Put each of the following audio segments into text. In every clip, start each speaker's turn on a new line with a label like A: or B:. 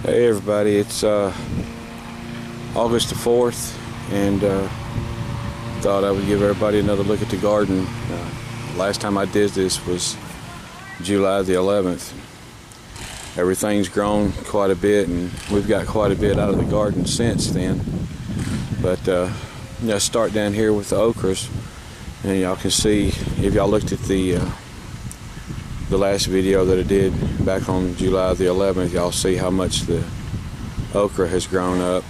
A: Hey everybody, it's August the 4th, and thought I would give everybody another look at the garden. Last time I did this was July the 11th. Everything's grown quite a bit, and we've got quite a bit out of the garden since then. But let's start down here with the okras, and y'all can see, if y'all looked at the last video that I did back on July the 11th, y'all see how much the okra has grown up.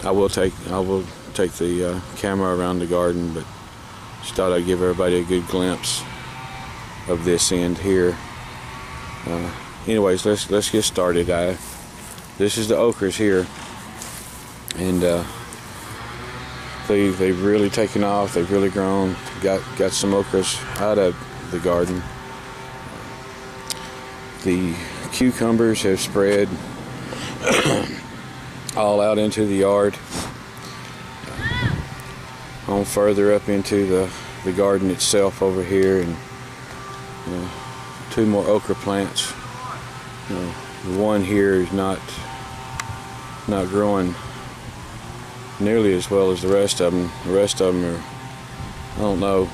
A: I will take the camera around the garden, but just thought I'd give everybody a good glimpse of this end here. Anyways, let's get started. This is the okras here, and they've really taken off. They've really grown. Got some okras out of the garden. The cucumbers have spread all out into the yard, on further up into the garden itself over here, and two more okra plants. The one here is not growing nearly as well as the rest of them. The rest of them are, I don't know,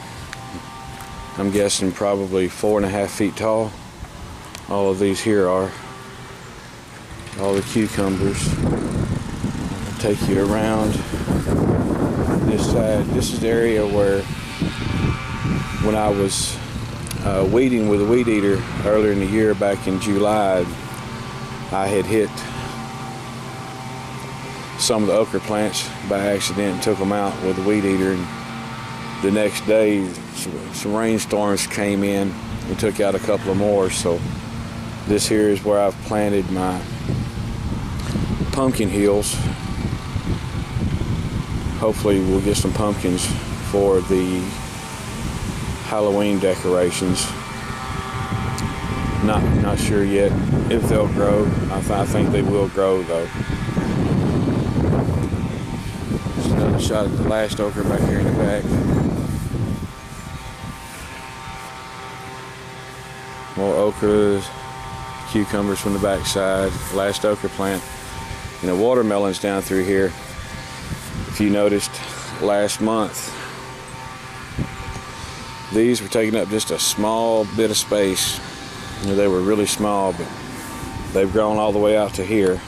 A: I'm guessing probably 4.5 feet tall. All of these here are. All the cucumbers. I'll take you around this side. This is the area where, when I was weeding with a weed eater earlier in the year, back in July, I had hit some of the okra plants by accident and took them out with a weed eater, and the next day some rainstorms came in and took out a couple of more. So this here is where I've planted my pumpkin hills. Hopefully we'll get some pumpkins for the Halloween decorations. Not sure yet if they'll grow. I think they will grow though. Just another shot at the last okra back here in the back. More okras, cucumbers from the back side, last okra plant, and the watermelons down through here. If you noticed last month, these were taking up just a small bit of space. They were really small, but they've grown all the way out to here.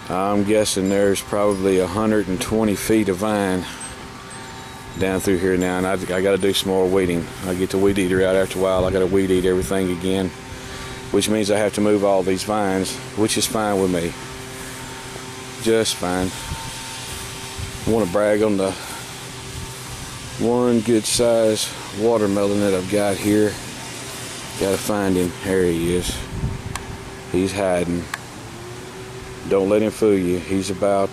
A: I'm guessing there's probably 120 feet of vine down through here now, and I got to do some more weeding. I get the weed eater out after a while. I got to weed eat everything again, which means I have to move all these vines, which is fine with me, just fine. I want to brag on the one good size watermelon that I've got here. Got to find him. There he is. He's hiding. Don't let him fool you. He's about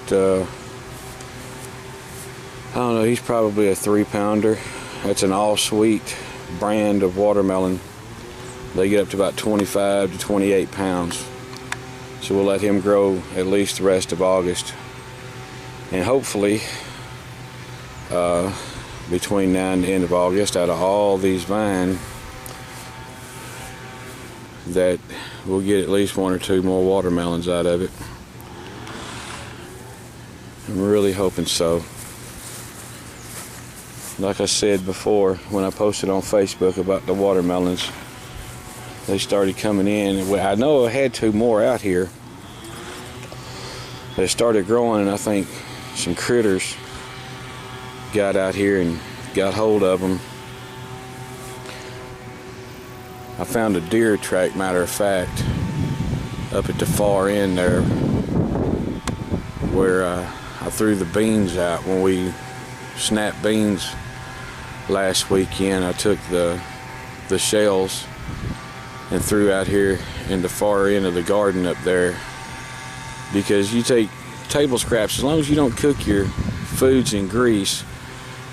A: I don't know, he's probably a 3-pounder. That's an all sweet brand of watermelon. They get up to about 25 to 28 pounds. So we'll let him grow at least the rest of August. And hopefully, between now and the end of August, out of all these vines, that we'll get at least 1 or 2 more watermelons out of it. I'm really hoping so. Like I said before, when I posted on Facebook about the watermelons, they started coming in. I know I had 2 more out here. They started growing, and I think some critters got out here and got hold of them. I found a deer track, matter of fact, up at the far end there, where I threw the beans out when we snapped beans last weekend. I took the shells and threw out here in the far end of the garden up there, because you take table scraps, as long as you don't cook your foods in grease,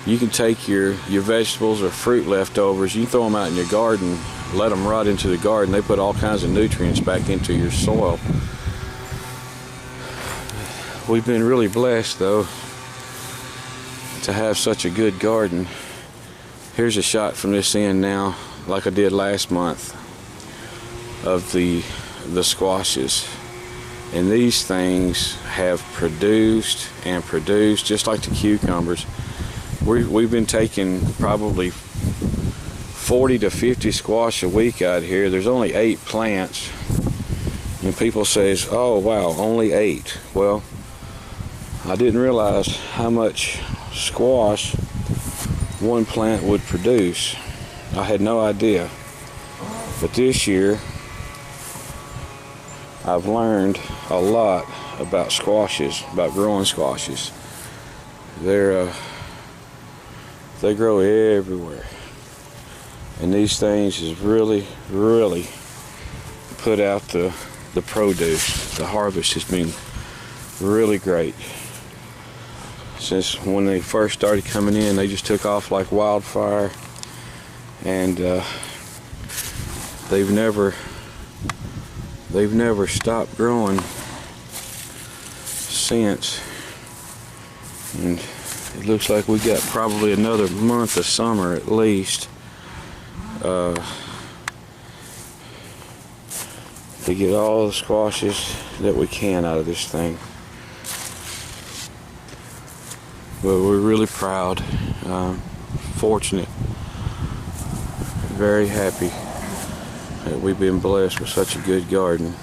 A: you can take your vegetables or fruit leftovers, you can throw them out in your garden, let them rot into the garden. They put all kinds of nutrients back into your soil. We've been really blessed though to have such a good garden. Here's a shot from this end now, like I did last month, of the the squashes. And these things have produced and produced, just like the cucumbers. We've been taking probably 40 to 50 squash a week out here. There's only 8 plants. And people says, oh wow, only 8. Well, I didn't realize how much squash one plant would produce. I had no idea. But this year, I've learned a lot about squashes, about growing squashes. They grow everywhere. And these things has really put out the produce. The harvest has been really great. Since when they first started coming in, they just took off like wildfire. And they've never stopped growing since. And it looks like we got probably another month of summer at least to get all the squashes that we can out of this thing. But we're really proud, fortunate, very happy that we've been blessed with such a good garden.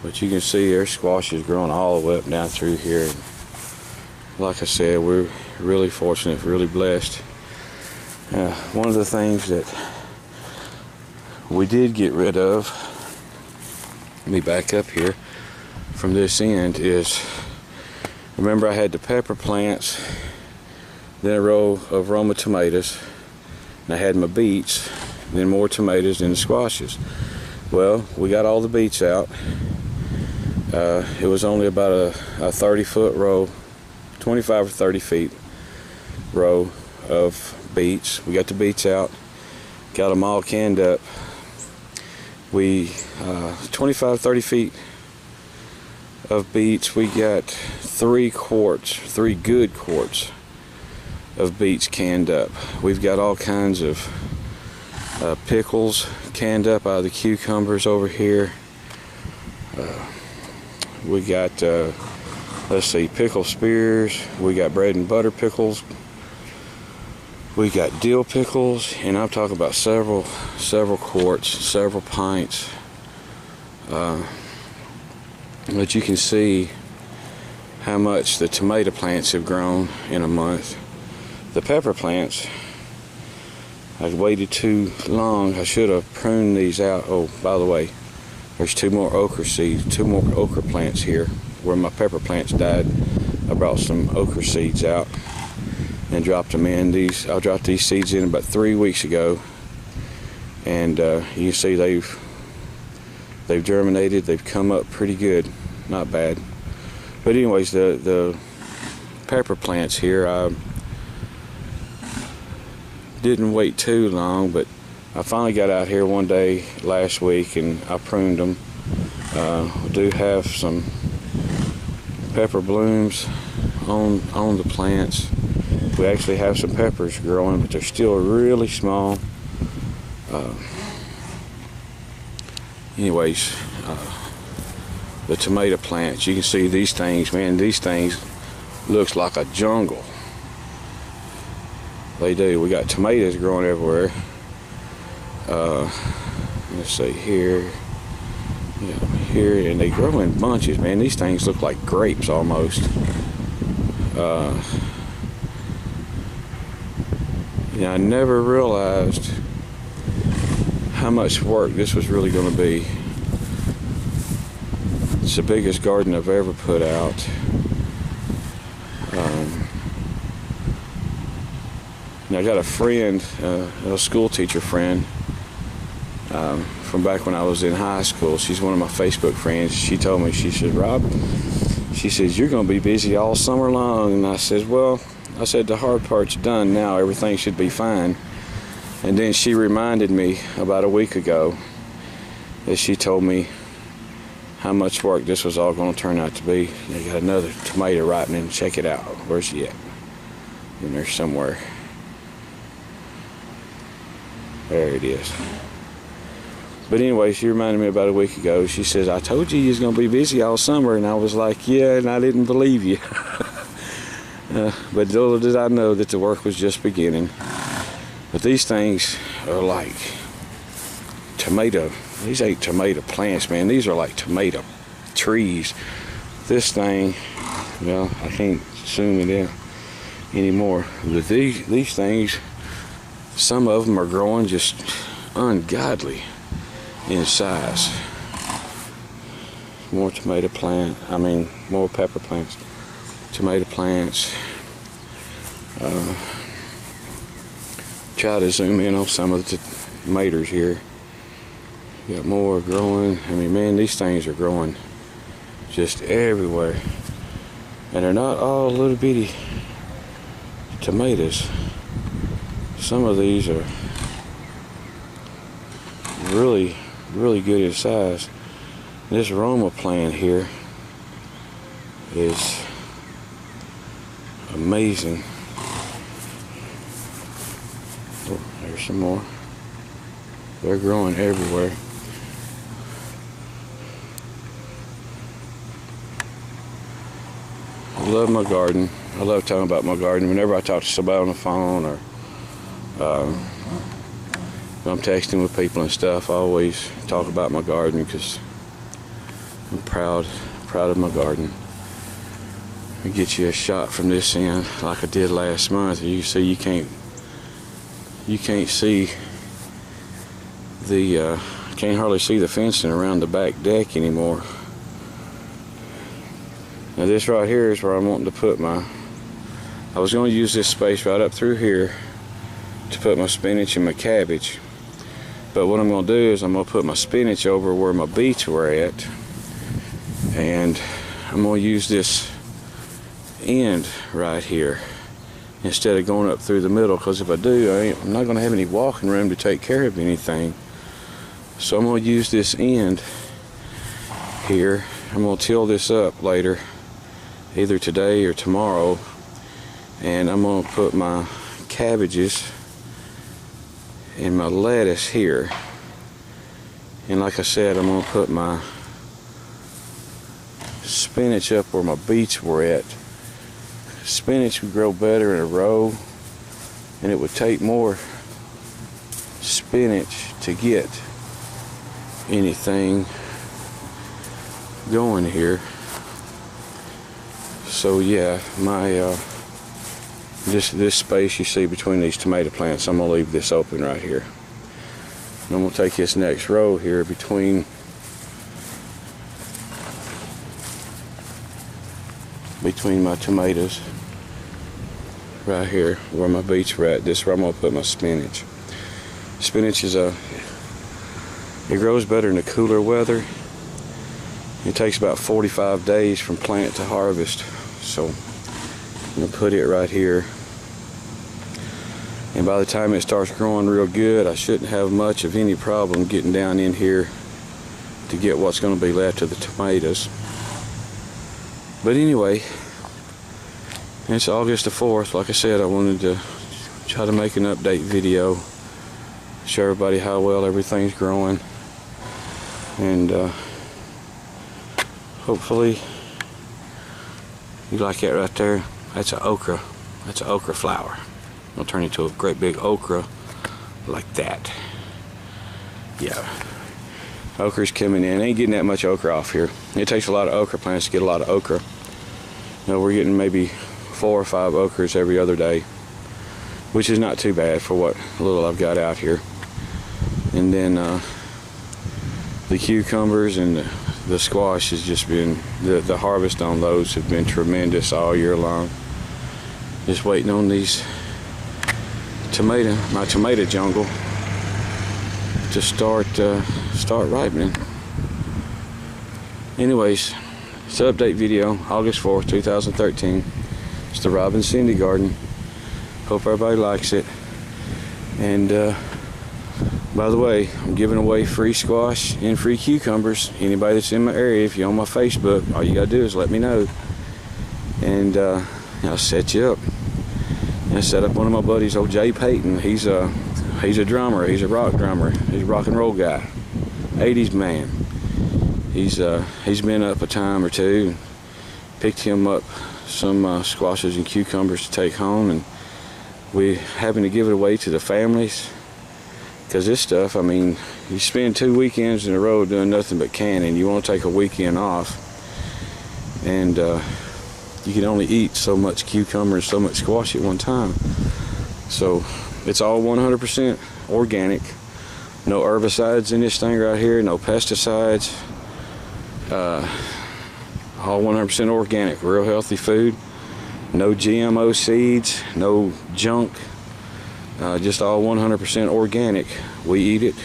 A: But you can see there's squashes growing all the way up and down through here. Like I said, we're really fortunate, really blessed. One of the things that we did get rid of, let me back up here from this end, is, remember I had the pepper plants, then a row of Roma tomatoes, and I had my beets, then more tomatoes, then the squashes. Well, we got all the beets out. It was only about a 30-foot row, 25 or 30 feet row of beets. We got the beets out, got them all canned up. We 25, 30 feet of beets. We got 3 good quarts of beets canned up. We've got all kinds of pickles canned up out of the cucumbers over here. We got let's see, pickle spears. We got bread and butter pickles. We got dill pickles, and I'm talking about several quarts, several pints. But you can see how much the tomato plants have grown in a month. The pepper plants, I waited too long. I should have pruned these out. Oh, by the way, there's 2 more okra seeds, 2 more okra plants here. Where my pepper plants died, I brought some okra seeds out and dropped them in. I dropped these seeds in about 3 weeks ago, and you can see they've germinated. They've come up pretty good, not bad. But anyways, the pepper plants here, I didn't wait too long, but I finally got out here one day last week and I pruned them. We do have some pepper blooms on the plants. We actually have some peppers growing, but they're still really small. Anyways, the tomato plants, you can see these things, man, these things looks like a jungle. They do. We got tomatoes growing everywhere. Let's see here. Yeah, here, and they grow in bunches, man. These things look like grapes almost. I never realized how much work this was really going to be. It's the biggest garden I've ever put out. I got a friend, a school teacher friend, from back when I was in high school. She's one of my Facebook friends. She told me, she said, Rob, she says, you're going to be busy all summer long. And I said, well, the hard part's done now. Everything should be fine. And then she reminded me about a week ago that she told me how much work this was all going to turn out to be. I got another tomato ripening. Check it out. Where's she at? In there somewhere. There it is. But anyway, she reminded me about a week ago. She says, I told you was going to be busy all summer. And I was like, yeah, and I didn't believe you. But little did I know that the work was just beginning. But these things are like tomato. These ain't tomato plants, man. These are like tomato trees. This thing, well, I can't zoom it in anymore. But these things, some of them are growing just ungodly in size. More tomato plant, more pepper plants, tomato plants. Try to zoom in on some of the tomatoes here. Got more growing. Man, these things are growing just everywhere. And they're not all little bitty tomatoes. Some of these are really, really good in size. This Roma plant here is amazing. Oh, there's some more. They're growing everywhere. I love my garden. I love talking about my garden. Whenever I talk to somebody on the phone or when I'm texting with people and stuff, I always talk about my garden because I'm proud of my garden. I'll get you a shot from this end like I did last month. You see, you can't see the can't hardly see the fencing around the back deck anymore. Now this right here is where I'm wanting to put I was going to use this space right up through here to put my spinach and my cabbage. But what I'm going to do is I'm going to put my spinach over where my beets were at. And I'm going to use this end right here instead of going up through the middle, because if I do, I'm not going to have any walking room to take care of anything. So I'm going to use this end here. I'm going to till this up later, either today or tomorrow, and I'm going to put my cabbages and my lettuce here. And like I said, I'm going to put my spinach up where my beets were at. Spinach would grow better in a row, and it would take more spinach to get anything going here. So yeah, my this space you see between these tomato plants, I'm gonna leave this open right here. And I'm gonna take this next row here between my tomatoes right here where my beets were at. This is where I'm gonna put my spinach. Spinach is it grows better in the cooler weather. It takes about 45 days from plant to harvest. So I'm gonna put it right here. And by the time it starts growing real good, I shouldn't have much of any problem getting down in here to get what's gonna be left of the tomatoes. But anyway, it's August the 4th. Like I said, I wanted to try to make an update video, show everybody how well everything's growing, and hopefully you like that right there. That's an okra. That's an okra flower. It'll turn into a great big okra like that. Yeah. Okra's coming in. Ain't getting that much okra off here. It takes a lot of okra plants to get a lot of okra. You know, we're getting maybe 4 or 5 okras every other day, which is not too bad for what little I've got out here. And then the cucumbers and the squash has just been, the harvest on those have been tremendous all year long. Just waiting on these my tomato jungle to start ripening. Anyways, it's an update video, August 4th, 2013. It's the Rob and Cindy garden. Hope everybody likes it. And by the way, I'm giving away free squash and free cucumbers. Anybody that's in my area, if you're on my Facebook, all you gotta do is let me know, and I'll set you up. I set up one of my buddies, old Jay Payton. He's a drummer. He's a rock drummer. He's a rock and roll guy. 80s man. He's been up a time or two. Picked him up some squashes and cucumbers to take home, and we happen to give it away to the families, because this stuff, I mean, you spend 2 weekends in a row doing nothing but canning. You want to take a weekend off, and you can only eat so much cucumber and so much squash at one time. So it's all 100% organic. No herbicides in this thing right here, no pesticides. All 100% organic, real healthy food. No GMO seeds, no junk. Just all 100% organic. We eat it,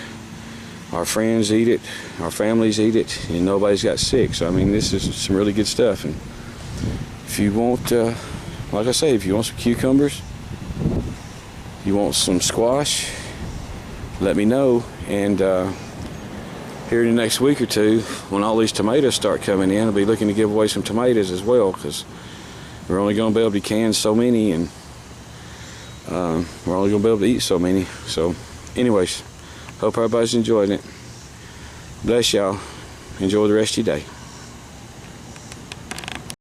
A: our friends eat it, our families eat it, and nobody's got sick. So I mean, this is some really good stuff. And if you want, like I say, if you want some cucumbers, you want some squash, let me know. And here in the next week or two, when all these tomatoes start coming in, I'll be looking to give away some tomatoes as well, because we're only going to be able to can so many, and we're only going to be able to eat so many. So anyways, hope everybody's enjoying it. Bless y'all. Enjoy the rest of your day.